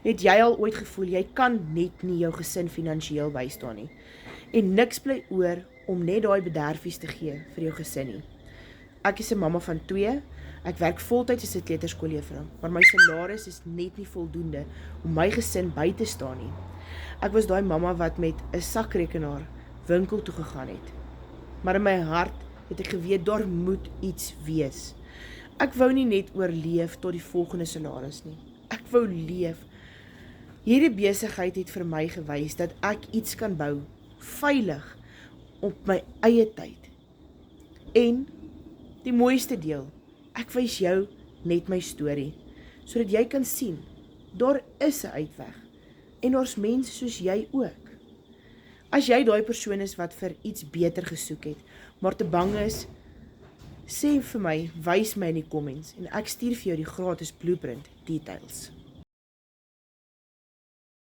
Het jy al ooit gevoel, jy kan net nie jou gesin finansiëel bystaan nie? En niks bly oor om net daai bederfies te gee vir jou gesin nie. Ek is 'n mamma van 2, ek werk voltyds as 'n kleuterskooljuffrou, maar my salaris is net nie voldoende om my gesin by te staan nie. Ek was daai mamma wat met 'n sakrekenaar winkel toe gegaan het. Maar in my hart het ek geweet, daar moet iets wees. Ek wou nie net oorleef tot die volgende salaris nie. Ek wou leef. Hierdie besigheid het vir my gewys dat ek iets kan bou, veilig, op my eie tyd. En die mooiste deel, ek wys jou net my storie, sodat jy kan sien, daar is 'n uitweg, en daar's mense soos jy ook. As jy daai persoon is wat vir iets beter gesoek het, maar te bang is, sê vir my, wys my in die comments, en ek stuur vir jou die gratis blueprint details.